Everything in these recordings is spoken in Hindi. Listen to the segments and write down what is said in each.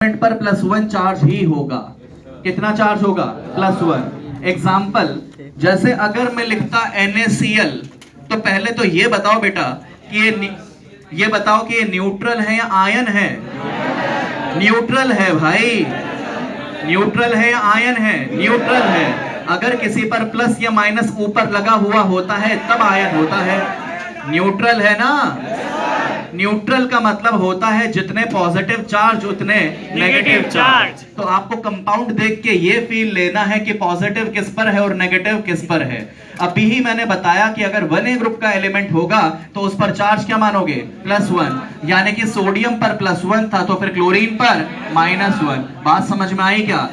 पर +1 चार्ज ही होगा। कितना चार्ज होगा? +1। एग्जाम्पल, जैसे अगर मैं लिखता NaCl, तो पहले तो ये बताओ बेटा कि ये बताओ कि ये न्यूट्रल है या आयन है? न्यूट्रल है भाई, न्यूट्रल है या आयन है? न्यूट्रल है। अगर किसी पर प्लस या माइनस ऊपर लगा हुआ होता है तब आयन होता है। न्यूट्रल है ना? न्यूट्रल का मतलब होता है जितने पॉजिटिव चार्ज उतने नेगेटिव चार्ज। तो आपको कंपाउंड देख के ये फील लेना है कि पॉजिटिव किस पर है और नेगेटिव किस पर है। अभी ही मैंने बताया कि अगर 1A ग्रुप का एलिमेंट होगा तो उस पर चार्ज क्या मानोगे? +1। यानी कि सोडियम पर +1 था तो फिर क्लोरीन पर -1। बात समझ में आई क्या?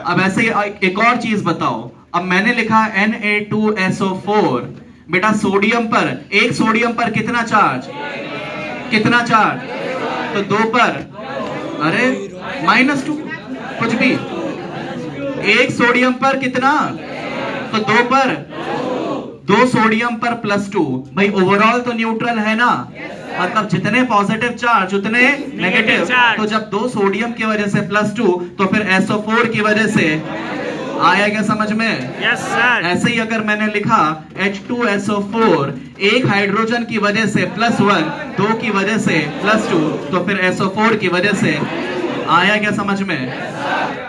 अब ऐसे एक और चीज बताओ। अब मैंने लिखा Na2SO4। बेटा सोडियम पर, एक सोडियम पर कितना चार्ज? कितना चार्ज? तो 2 पर, अरे -2, कुछ भी। एक सोडियम पर कितना? तो 2 पर, 2 सोडियम पर +2। भाई ओवरऑल तो न्यूट्रल है ना? मतलब जितने पॉजिटिव चार्ज उतने नेगेटिव। तो जब 2 सोडियम की वजह से +2 तो फिर SO4 की वजह से आया क्या समझ में? Yes sir. ऐसे ही अगर मैंने लिखा H2SO4, एक हाइड्रोजन की वजह से +1, 2 की वजह से +2 तो फिर SO4 की वजह से आया क्या समझ में?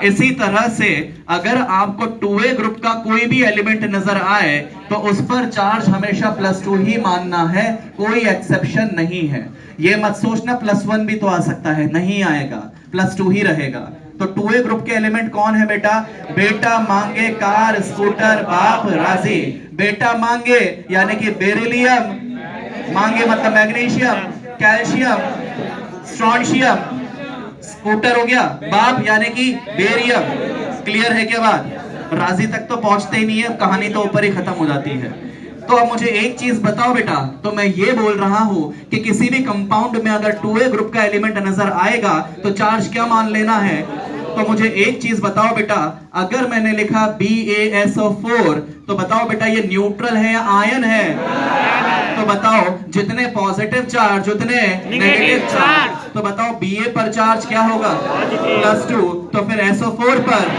इसी तरह से अगर आपको 2A ग्रुप का कोई भी एलिमेंट नजर आए तो उस पर चार्ज हमेशा +2 ही मानना है, कोई एक्सेप्शन नहीं है। ये मत सोचना +1 भी तो आ सकता है, नहीं आएगा, +2 ही रहेगा। तो 2A ग्रुप के एलिमेंट कौन है बेटा? बेटा मांगे कार स्कूटर बाप राजी। बेटा मांगे यानी कि बेरिलियम, मांगे मतलब मैग्नीशियम, कैल्शियम, स्ट्रोंशियम। स्कूटर हो गया, बाप यानी कि बेरियम। क्लियर है क्या बात? राजी तक तो पहुंचते ही नहीं है, कहानी तो ऊपर ही खत्म हो जाती है। तो अब मुझे एक चीज बताओ बेटा, तो मैं ये बोल रहा हूं कि किसी भी कंपाउंड में अगर 2A ग्रुप का एलिमेंट नजर आएगा तो चार्ज क्या मान लेना है? तो मुझे एक चीज बताओ बेटा, अगर मैंने लिखा BaSO4 तो बताओ बेटा ये न्यूट्रल है या आयन है? तो बताओ जितने पॉजिटिव चार्ज उतने नेगेटिव चार्ज। तो बताओ Ba पर चार्ज क्या होगा? +2। तो फिर SO4 पर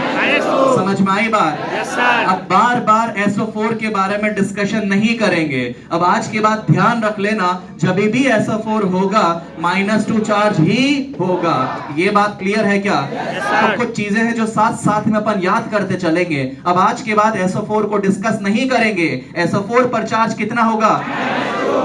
समझ में आई बात? Yes sir. अब बार बार SO4 के बारे में डिस्कशन नहीं करेंगे। अब आज के बाद ध्यान रख लेना, जब भी SO4 होगा -2 चार्ज ही होगा। ये बात क्लियर है क्या? तो कुछ चीजें हैं जो साथ साथ में अपन याद करते चलेंगे। अब आज के बाद SO4 को डिस्कस नहीं करेंगे। SO4 पर चार्ज कितना होगा?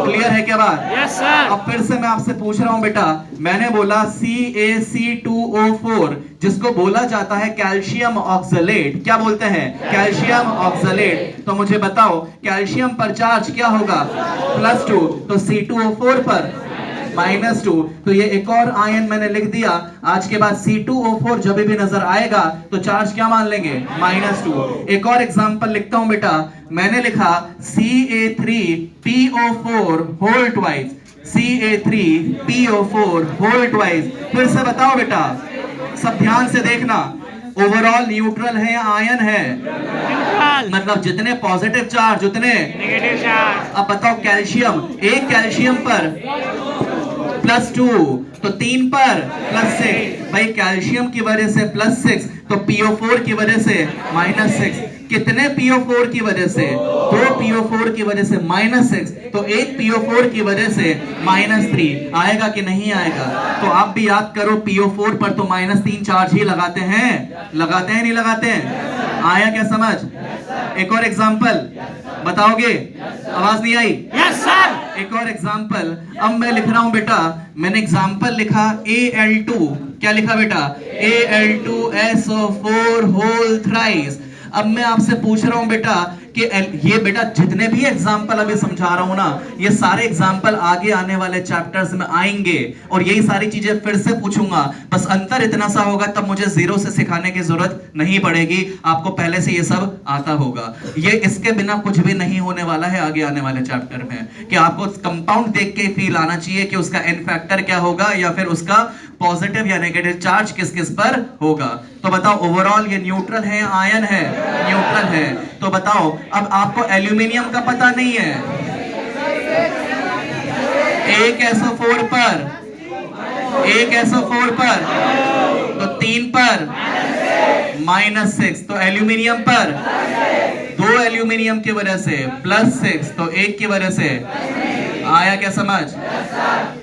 क्लियर है क्या बात? Yes sir. अब फिर से मैं आपसे पूछ रहा हूं बेटा, मैंने बोला CaC2O4 जिसको बोला जाता है कैल्शियम ऑक्सलेट। क्या बोलते हैं? Calcium oxalate. तो मुझे बताओ कैल्शियम पर चार्ज क्या होगा? +2। तो C2O4 पर -2। तो ये एक और आयन मैंने लिख दिया। आज के बाद C2O4 जब भी नजर आएगा तो चार्ज क्या मान लेंगे? -2। एक और एग्जांपल लिखता हूं बेटा, मैंने लिखा CA3PO4 whole twice. CA3PO4 whole twice. फिर से बताओ बेटा, सब ध्यान से देखना, ओवरऑल न्यूट्रल है या आयन है? मतलब जितने पॉजिटिव चार्ज उतने नेगेटिव चार्ज। अब बताओ कैल्शियम, एक कैल्शियम पर +2 तो 3 पर +6। भाई कैल्शियम की वजह से +6 तो PO4 की वजह से -6। कितने PO4 की वजह से? 2 PO4 की वजह से -6 तो 1 PO4 की वजह से -3। आएगा कि नहीं आएगा? तो आप भी याद करो, PO4 पर तो -3 चार्ज ही लगाते हैं। लगाते हैं नहीं लगाते हैं? आया क्या समझ? एक और एग्जांपल बताओगे? आवाज नहीं आई? Yes sir. एक और एग्जांपल। अब मैं लिख रहा हूं बेटा, मैंने एग्जांपल लिखा Al2। क्या लिखा बेटा? Al2SO4 whole thrice. अब मैं आपसे पूछ रहा हूं बेटा कि ये बेटा जितने भी एग्जाम्पल अभी समझा रहा हूं ना, ये सारे एग्जाम्पल आगे आने वाले चैप्टर्स में आएंगे और यही सारी चीजें फिर से पूछूंगा। बस अंतर इतना सा होगा, तब मुझे जीरो से सिखाने की जरूरत नहीं पड़ेगी, आपको पहले से ये सब आता होगा। ये इसके बिना कुछ भी नहीं होने वाला है आगे आने वाले चैप्टर में, कि आपको कंपाउंड देख के फील आना चाहिए कि उसका एन फैक्टर क्या होगा या फिर उसका पॉजिटिव या नेगेटिव चार्ज किस किस पर होगा। तो बताओ ओवरऑल ये न्यूट्रल है या आयन है? न्यूट्रल है। तो बताओ, अब आपको एल्यूमिनियम का पता नहीं है, एक SO4 पर तो पर -6, तो एल्यूमिनियम पर 2 एल्यूमिनियम की वजह से +6, तो 1 की वजह से। आया क्या समझ?